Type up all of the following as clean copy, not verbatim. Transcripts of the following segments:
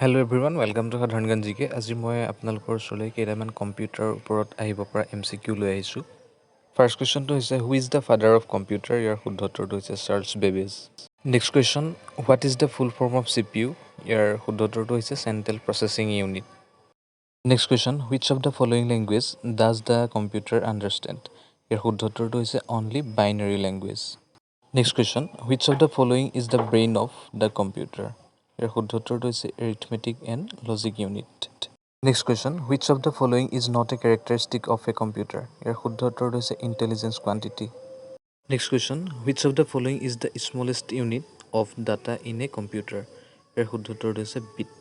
Hello everyone, welcome to সাধাৰণ জ্ঞান জিকে। আজি মই আপোনালোকৰ ওচৰলৈ কেইটামান কম্পিউটাৰৰ ওপৰত আহিব পৰা MCQ লৈ আহিছোঁ। ফাৰ্ষ্ট কুৱেশ্যনটো হৈছে who is the father of computer? ইয়াৰ শুদ্ধ উত্তৰটো হৈছে Charles Babbage. Next question, what is the full form of CPU? ইয়াৰ শুদ্ধ উত্তৰটো হৈছে central processing unit. Next question, which of the following language does the computer understand? ইয়াৰ শুদ্ধ উত্তৰটো হৈছে only binary language. Next question, which of the following is the brain of the computer? ইয়াৰ শুদ্ধ উত্তৰটো হৈছে Arithmetic and Logic unit. Next question, which of the following is not a characteristic of a computer? ইয়াৰ শুদ্ধ উত্তৰটো হৈছে intelligence quantity. Next question, which of the following is the smallest unit of data in a computer? ইয়াৰ শুদ্ধ উত্তৰটো হৈছে bit.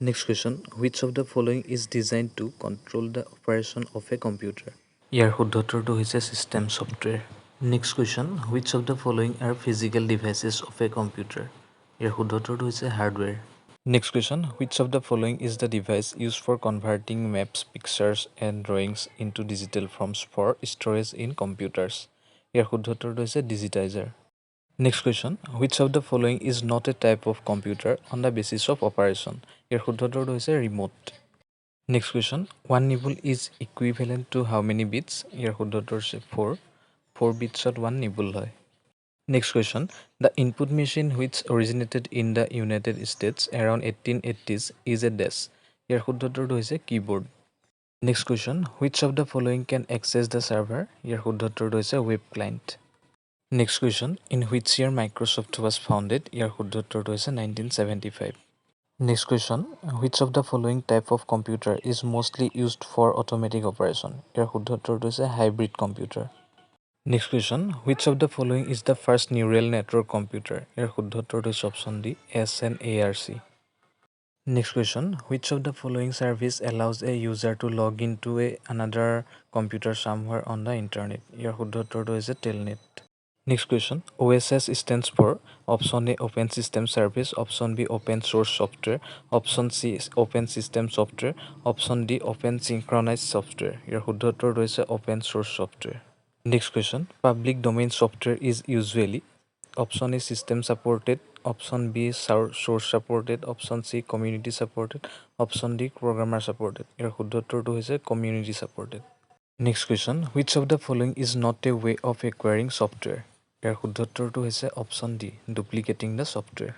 Next question, which of the following is designed to control the operation of a computer? ইয়াৰ শুদ্ধ উত্তৰটো হৈছে system software. Next question, which of the following are physical devices of a computer? ইয়াৰ শুদ্ধ উত্তৰটো হৈছে hardware. Next question, which of the following is the device used for converting maps, pictures and drawings into digital forms for storage in computers? ইয়াৰ শুদ্ধ উত্তৰটো হৈছে Digitizer. Next question, which of the following is not a type of computer on the basis of operation? ইয়াৰ শুদ্ধ উত্তৰটো হৈছে remote. Next question, one nibble is equivalent to how many bits? ইয়াৰ শুদ্ধ উত্তৰ হৈছে 4. 4 bitsত 1 nibble হয়। Next question, the input machine which originated in the United States around 1880s is a dash. ইয়াৰ শুদ্ধ উত্তৰটো হৈছে keyboard. Next question, which of the following can access the server? ইয়াৰ শুদ্ধ উত্তৰটো হৈছে web client. Next question, in which year Microsoft was founded? ইয়াৰ শুদ্ধ উত্তৰটো হৈছে 1975. Next question, which of the following type of computer is mostly used for automatic operation? ইয়াৰ শুদ্ধ উত্তৰটো হৈছে hybrid computer. Next question, which of the following is the first neural network computer? ইয়াৰ শুদ্ধ উত্তৰটো হৈছে option D SNARC. Next question, which of the following service allows a user to log into another computer somewhere on the internet? ইয়াৰ শুদ্ধ উত্তৰটো হৈছে Telnet. Next question, OSS stands for option A Open System Service, option B Open Source Software, option C Open System Software, option D Open Synchronized Software. ইয়াৰ শুদ্ধ উত্তৰটো হৈছে Open Source Software. Next question, public domain software is usually option A system supported, option B source supported, option C community supported, option D programmer supported. ইয়াৰ শুদ্ধ উত্তৰটো হৈছে community supported. Next question, which of the following is not a way of acquiring software? ইয়াৰ শুদ্ধ উত্তৰটো হৈছে option D duplicating the software.